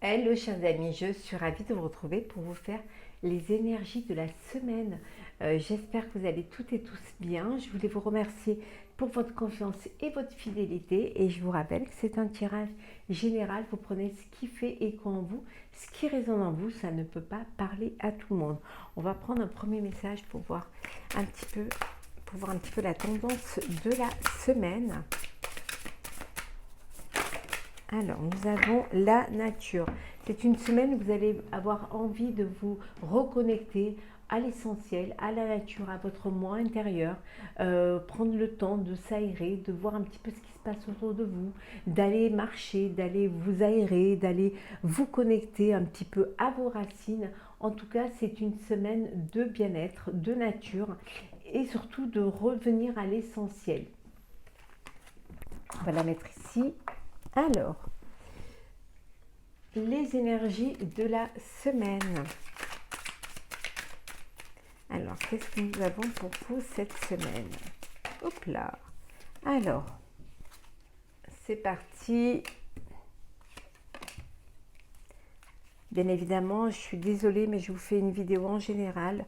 Hello chers amis, je suis ravie de vous retrouver pour vous faire les énergies de la semaine. J'espère que vous allez toutes et tous bien. Je voulais vous remercier pour votre confiance et votre fidélité. Et je vous rappelle que c'est un tirage général. Vous prenez ce qui fait écho en vous, ce qui résonne en vous. Ça ne peut pas parler à tout le monde. On va prendre un premier message pour voir un petit peu la tendance de la semaine. Alors, nous avons la nature. C'est une semaine où vous allez avoir envie de vous reconnecter à l'essentiel, à la nature, à votre moi intérieur, prendre le temps de s'aérer, de voir un petit peu ce qui se passe autour de vous, d'aller marcher, d'aller vous aérer, d'aller vous connecter un petit peu à vos racines. En tout cas, c'est une semaine de bien-être, de nature et surtout de revenir à l'essentiel. On va la mettre ici. Alors, les énergies de la semaine. Alors, qu'est-ce que nous avons pour vous cette semaine? Hop là. Alors, c'est parti. Bien évidemment, je suis désolée, mais je vous fais une vidéo en général.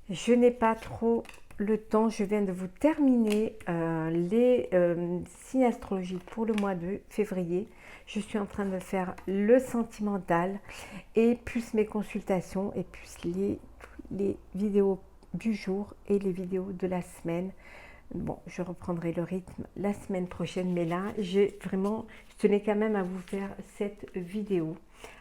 Je n'ai pas trop le temps. Je viens de vous terminer les signes astrologiques pour le mois de février. Je suis en train de faire le sentimental et plus mes consultations et plus les vidéos du jour et les vidéos de la semaine. Bon, je reprendrai le rythme la semaine prochaine, mais là, je tenais quand même à vous faire cette vidéo.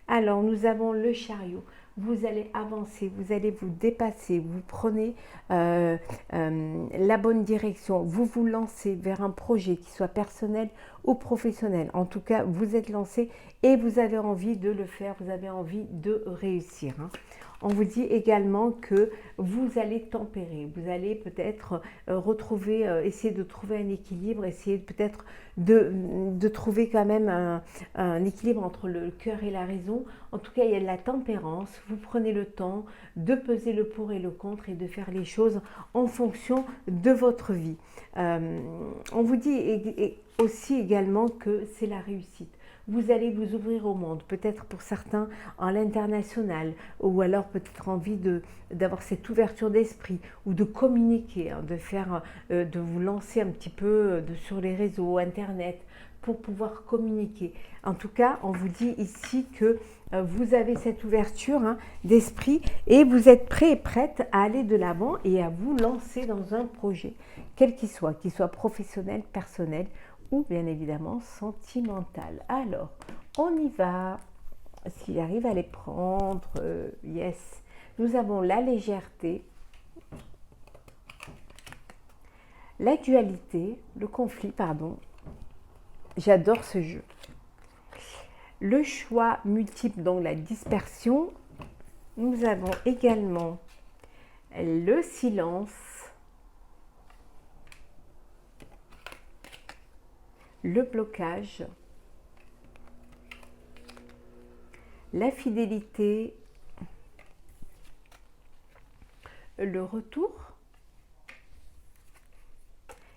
Alors, nous avons le chariot. Vous allez avancer, vous allez vous dépasser, vous prenez la bonne direction, vous vous lancez vers un projet qui soit personnel ou professionnel. En tout cas, vous êtes lancé et vous avez envie de le faire, vous avez envie de réussir. On vous dit également que vous allez tempérer, vous allez peut-être essayer de trouver un équilibre, essayer peut-être de trouver quand même un équilibre entre le cœur et la raison. En tout cas, il y a de la tempérance, vous prenez le temps de peser le pour et le contre et de faire les choses en fonction de votre vie. On vous dit aussi également que c'est la réussite. Vous allez vous ouvrir au monde, peut-être pour certains à l'international, ou alors peut-être envie d'avoir cette ouverture d'esprit ou de communiquer, de vous lancer un petit peu sur les réseaux, internet, pour pouvoir communiquer. En tout cas, on vous dit ici que vous avez cette ouverture d'esprit et vous êtes prêt et prête à aller de l'avant et à vous lancer dans un projet, quel qu'il soit professionnel, personnel ou bien évidemment sentimental. Alors, on y va. S'il arrive à les prendre, yes. Nous avons la légèreté, la dualité, le conflit, pardon. J'adore ce jeu. Le choix multiple, donc la dispersion. Nous avons également le silence, le blocage, la fidélité, le retour,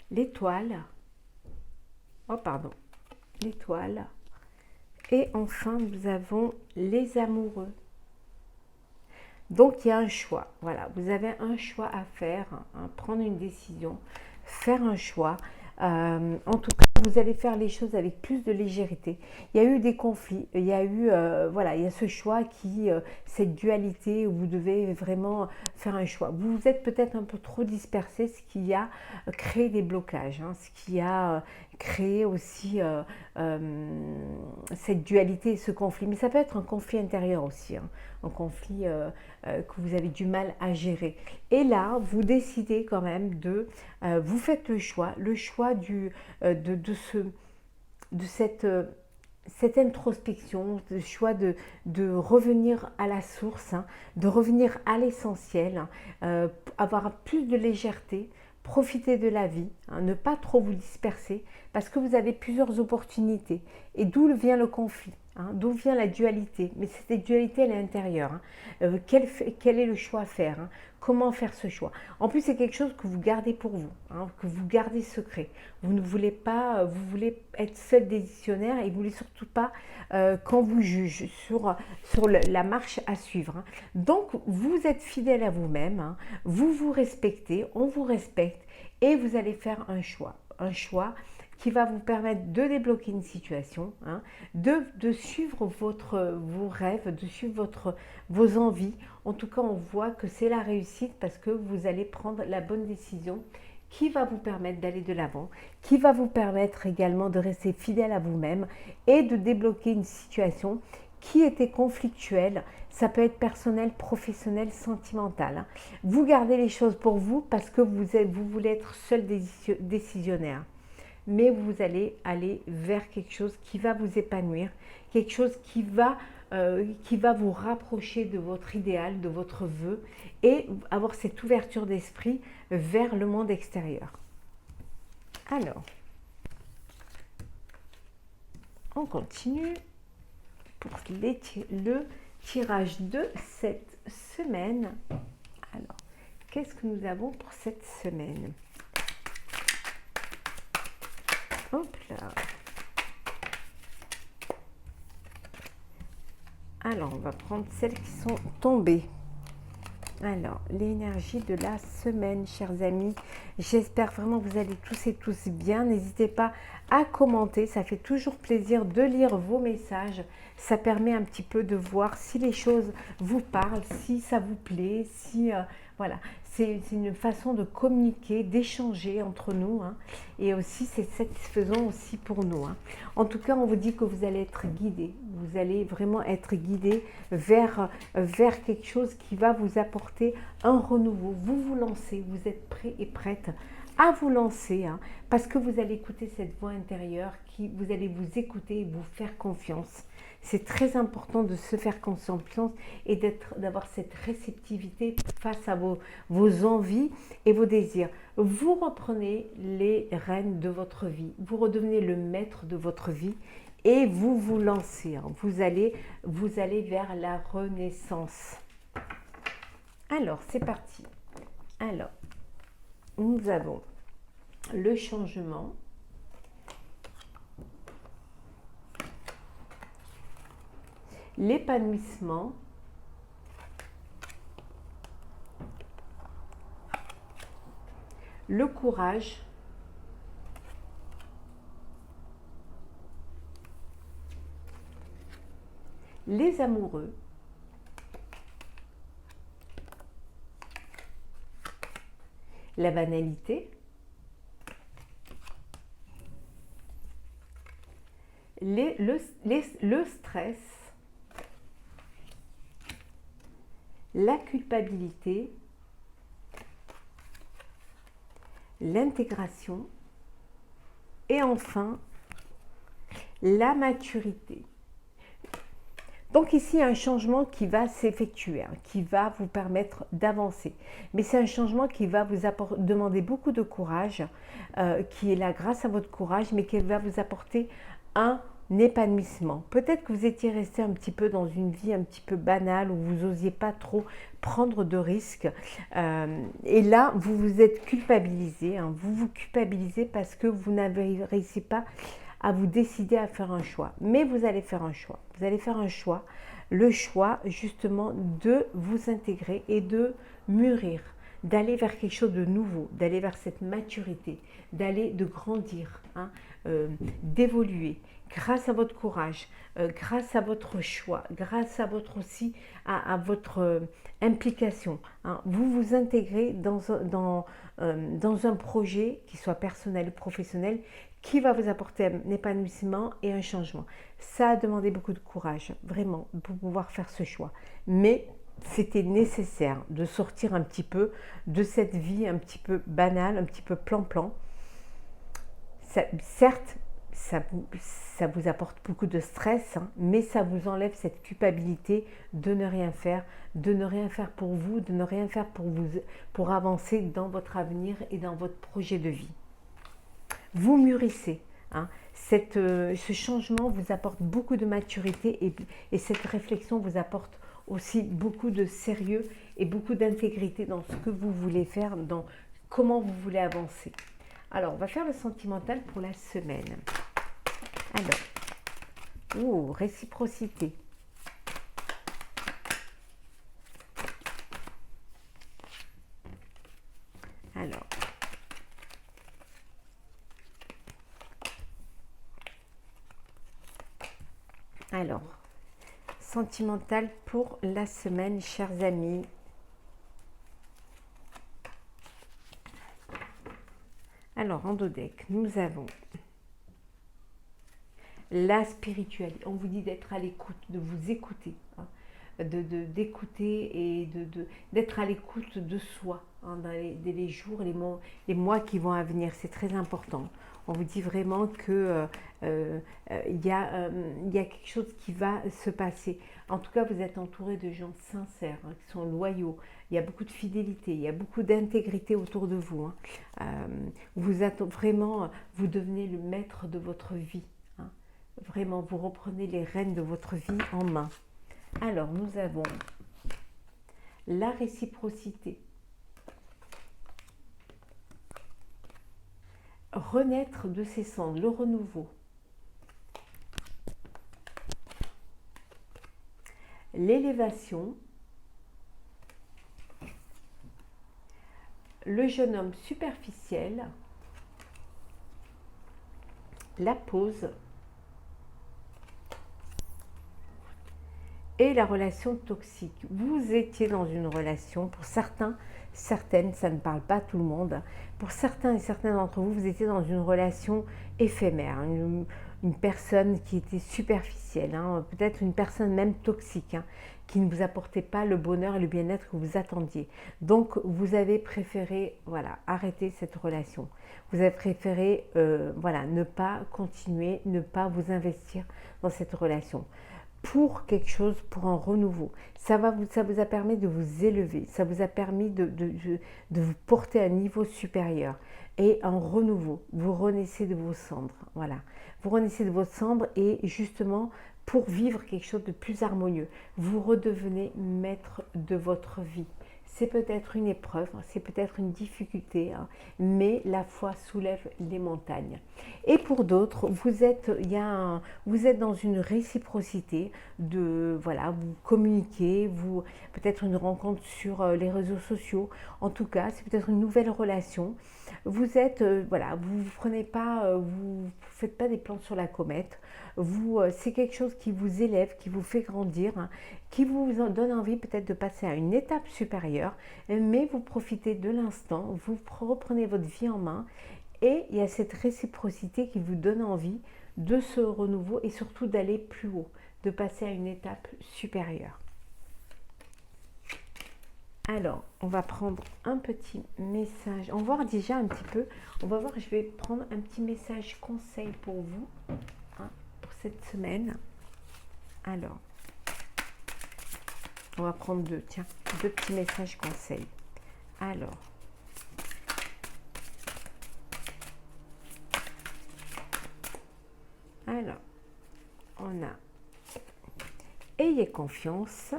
l'étoile, l'étoile, et enfin nous avons les amoureux. Donc il y a un choix, voilà, vous avez un choix à faire, prendre une décision, faire un choix. En tout cas, vous allez faire les choses avec plus de légèreté. Il y a eu des conflits, il y a eu, il y a ce choix cette dualité où vous devez vraiment faire un choix. Vous êtes peut-être un peu trop dispersé, ce qui a créé des blocages, ce qui a créé aussi cette dualité et ce conflit. Mais ça peut être un conflit intérieur aussi, un conflit que vous avez du mal à gérer. Et là, vous décidez quand même vous faites le choix de cette introspection, le choix de revenir à la source, de revenir à l'essentiel, avoir plus de légèreté, profiter de la vie, ne pas trop vous disperser, parce que vous avez plusieurs opportunités. Et d'où vient le conflit? hein. D'où vient la dualité? Mais cette dualité, elle est intérieure, hein. Quel est le choix à faire, hein? Comment faire ce choix? En plus, c'est quelque chose que vous gardez pour vous, hein, que vous gardez secret. Vous ne voulez pas, vous voulez être seul décisionnaire et vous ne voulez surtout pas qu'on vous juge sur la marche à suivre, hein. Donc, vous êtes fidèle à vous-même, hein, vous vous respectez, on vous respecte et vous allez faire un choix. Un choix qui va vous permettre de débloquer une situation, hein, de suivre vos rêves, de suivre vos envies. En tout cas, on voit que c'est la réussite parce que vous allez prendre la bonne décision qui va vous permettre d'aller de l'avant, qui va vous permettre également de rester fidèle à vous-même et de débloquer une situation qui était conflictuelle. Ça peut être personnel, professionnel, sentimental, hein. Vous gardez les choses pour vous parce que vous voulez être seul décisionnaire. Mais vous allez aller vers quelque chose qui va vous épanouir, quelque chose qui va vous rapprocher de votre idéal, de votre vœu, et avoir cette ouverture d'esprit vers le monde extérieur. Alors, on continue pour le tirage de cette semaine. Alors, qu'est-ce que nous avons pour cette semaine? Hop là. Alors, on va prendre celles qui sont tombées. Alors, l'énergie de la semaine, chers amis. J'espère vraiment que vous allez tous et tous bien. N'hésitez pas à commenter. Ça fait toujours plaisir de lire vos messages. Ça permet un petit peu de voir si les choses vous parlent, si ça vous plaît, si... voilà. C'est une façon de communiquer, d'échanger entre nous, hein. Et aussi, c'est satisfaisant aussi pour nous, hein. En tout cas, on vous dit que vous allez être guidé. Vous allez vraiment être guidé vers quelque chose qui va vous apporter un renouveau. Vous vous lancez, vous êtes prêt et prête à vous lancer, hein, parce que vous allez écouter cette voix intérieure vous allez vous écouter et vous faire confiance. C'est très important de se faire confiance et d'avoir cette réceptivité face à vos envies et vos désirs. Vous reprenez les rênes de votre vie, vous redevenez le maître de votre vie et vous vous lancez, hein. Vous allez vers la renaissance. Alors, c'est parti. Alors, nous avons le changement, l'épanouissement, le courage, les amoureux, la banalité, le stress, la culpabilité, l'intégration et enfin la maturité. Donc ici, il y a un changement qui va s'effectuer, hein, qui va vous permettre d'avancer. Mais c'est un changement qui va vous demander beaucoup de courage, qui est là grâce à votre courage, mais qui va vous apporter un épanouissement. Peut-être que vous étiez resté un petit peu dans une vie un petit peu banale où vous n'osiez pas trop prendre de risques. Et là, vous vous êtes culpabilisé, hein, vous vous culpabilisez parce que vous n'avez réussi pas à vous décider à faire un choix. Mais vous allez faire un choix. Vous allez faire un choix. Le choix justement de vous intégrer et de mûrir, d'aller vers quelque chose de nouveau, d'aller vers cette maturité, de grandir, hein, d'évoluer grâce à votre courage, grâce à votre choix, grâce à votre implication, hein. Vous vous intégrez dans un projet qui soit personnel ou professionnel qui va vous apporter un épanouissement et un changement. Ça a demandé beaucoup de courage, vraiment, pour pouvoir faire ce choix. Mais c'était nécessaire de sortir un petit peu de cette vie un petit peu banale, un petit peu plan-plan. Certes, ça vous apporte beaucoup de stress, hein, mais ça vous enlève cette culpabilité de ne rien faire pour vous, de ne rien faire pour avancer dans votre avenir et dans votre projet de vie. Vous mûrissez, hein. Ce changement vous apporte beaucoup de maturité et cette réflexion vous apporte aussi beaucoup de sérieux et beaucoup d'intégrité dans ce que vous voulez faire, dans comment vous voulez avancer. Alors, on va faire le sentimental pour la semaine. Alors, réciprocité. Alors, sentimental pour la semaine, chers amis. Alors, en dos deck, nous avons la spiritualité. On vous dit d'être à l'écoute, de vous écouter, hein, d'écouter et d'être à l'écoute de soi, hein, dans les jours, les mois qui vont à venir. C'est très important. On vous dit vraiment que y a quelque chose qui va se passer. En tout cas, vous êtes entouré de gens sincères, hein, qui sont loyaux. Il y a beaucoup de fidélité, il y a beaucoup d'intégrité autour de vous. Hein. Vous êtes vraiment, vous devenez le maître de votre vie. Hein. Vraiment, vous reprenez les rênes de votre vie en main. Alors, nous avons la réciprocité. Renaître de ses cendres, le renouveau. L'élévation. Le jeune homme superficiel. La pause. Et la relation toxique. Vous étiez dans une relation, pour certains, certaines, ça ne parle pas à tout le monde, pour certains et certaines d'entre vous, vous étiez dans une relation éphémère, une personne qui était superficielle, hein, peut-être une personne même toxique, hein, qui ne vous apportait pas le bonheur et le bien-être que vous attendiez. Donc, vous avez préféré, voilà, arrêter cette relation. Vous avez préféré, voilà, ne pas continuer, ne pas vous investir dans cette relation. Pour quelque chose, pour un renouveau. Ça vous a permis de vous élever, ça vous a permis de vous porter à un niveau supérieur. Et un renouveau, vous renaissez de vos cendres, voilà. Vous renaissez de vos cendres et justement, pour vivre quelque chose de plus harmonieux, vous redevenez maître de votre vie. C'est peut-être une épreuve, c'est peut-être une difficulté, hein, mais la foi soulève les montagnes. Et pour d'autres, vous êtes dans une réciprocité de, voilà, vous communiquez, peut-être une rencontre sur les réseaux sociaux. En tout cas, c'est peut-être une nouvelle relation. Vous êtes, voilà, vous prenez pas, vous faites pas des plans sur la comète. C'est quelque chose qui vous élève, qui vous fait grandir, hein, qui vous donne envie peut-être de passer à une étape supérieure, mais vous profitez de l'instant, vous reprenez votre vie en main et il y a cette réciprocité qui vous donne envie de ce renouveau et surtout d'aller plus haut, de passer à une étape supérieure. Alors, on va prendre un petit message, on va voir déjà un petit peu, on va voir, je vais prendre un petit message conseil pour vous, hein, pour cette semaine. Alors, on va prendre deux petits messages conseils. Alors, on a ayez confiance,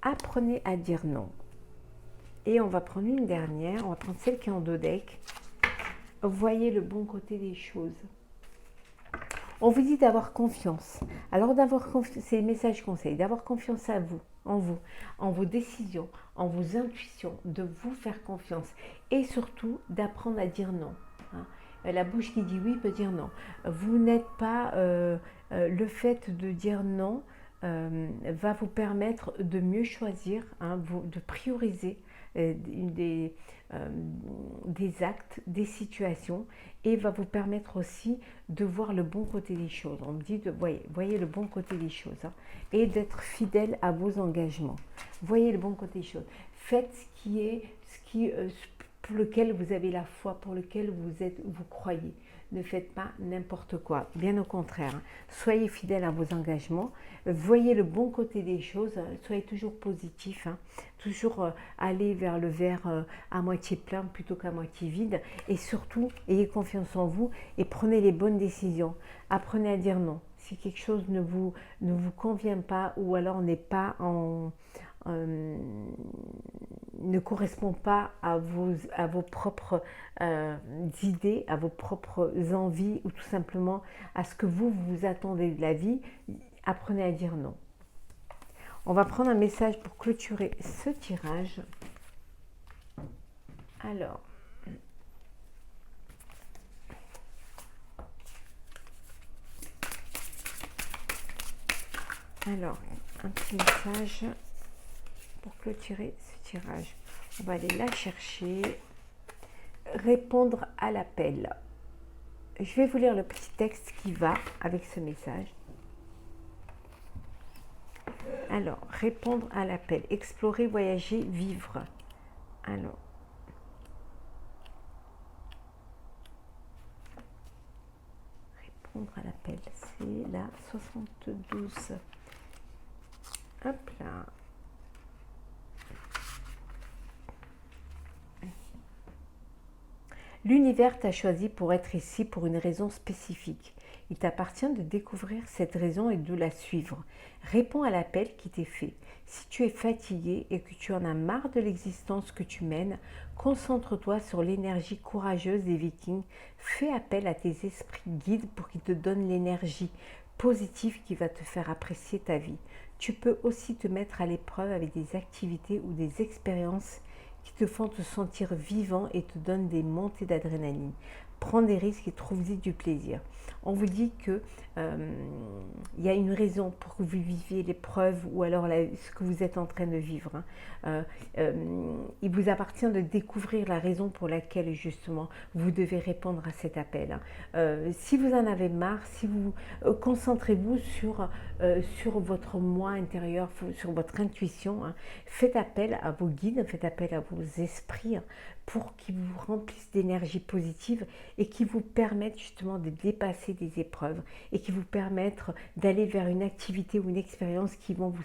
apprenez à dire non. Et on va prendre une dernière, on va prendre celle qui est en dos deck. Voyez le bon côté des choses. On vous dit d'avoir confiance. Alors d'avoir confiance, c'est le message conseil, d'avoir confiance à vous, en vos décisions, en vos intuitions, de vous faire confiance. Et surtout d'apprendre à dire non. Hein. La bouche qui dit oui peut dire non. Vous n'êtes pas, le fait de dire non va vous permettre de mieux choisir, hein, de prioriser des actes, des situations et va vous permettre aussi de voir le bon côté des choses. On me dit voyez le bon côté des choses, hein, et d'être fidèle à vos engagements. Voyez le bon côté des choses. Faites pour lequel vous avez la foi, pour lequel vous croyez. ne faites pas n'importe quoi. Bien au contraire, hein. Soyez fidèle à vos engagements, voyez le bon côté des choses, soyez toujours positif, hein. Toujours aller vers le verre à moitié plein plutôt qu'à moitié vide. Et surtout, ayez confiance en vous et prenez les bonnes décisions. Apprenez à dire non. Si quelque chose ne vous convient pas ou alors n'est pas ne correspond pas à vos propres idées, à vos propres envies ou tout simplement à ce que vous attendez de la vie, apprenez à dire non. On va prendre un message pour clôturer ce tirage. Alors, un petit message pour clôturer ce tirage. On va aller la chercher. Répondre à l'appel. Je vais vous lire le petit texte qui va avec ce message. Alors, répondre à l'appel. Explorer, voyager, vivre. Alors, répondre à l'appel. C'est la 72. Hop là. L'univers t'a choisi pour être ici pour une raison spécifique. Il t'appartient de découvrir cette raison et de la suivre. Réponds à l'appel qui t'est fait. Si tu es fatigué et que tu en as marre de l'existence que tu mènes, concentre-toi sur l'énergie courageuse des Vikings. Fais appel à tes esprits guides pour qu'ils te donnent l'énergie positive qui va te faire apprécier ta vie. Tu peux aussi te mettre à l'épreuve avec des activités ou des expériences qui te font te sentir vivant et te donnent des montées d'adrénaline. Prends des risques et trouve-y du plaisir. On vous dit que y a une raison pour que vous viviez l'épreuve ou alors ce que vous êtes en train de vivre. Hein. Il vous appartient de découvrir la raison pour laquelle justement vous devez répondre à cet appel. Hein. Si vous en avez marre, si vous concentrez-vous sur votre moi intérieur, sur votre intuition. Hein. Faites appel à vos guides, faites appel à vos esprits. Hein, pour qu'ils vous remplissent d'énergie positive et qui vous permettent justement de dépasser des épreuves et qui vous permettent d'aller vers une activité ou une expérience qui vont vous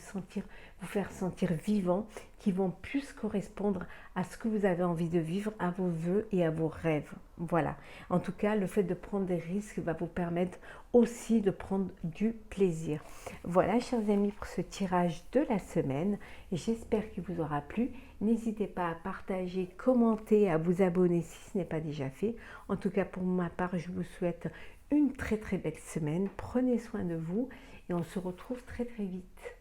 faire sentir vivant, qui vont plus correspondre à ce que vous avez envie de vivre, à vos vœux et à vos rêves. Voilà. En tout cas, le fait de prendre des risques va vous permettre aussi de prendre du plaisir. Voilà, chers amis, pour ce tirage de la semaine. J'espère qu'il vous aura plu. N'hésitez pas à partager, commenter, à vous abonner si ce n'est pas déjà fait. En tout cas, pour ma part, je vous souhaite une très très belle semaine. Prenez soin de vous et on se retrouve très très vite.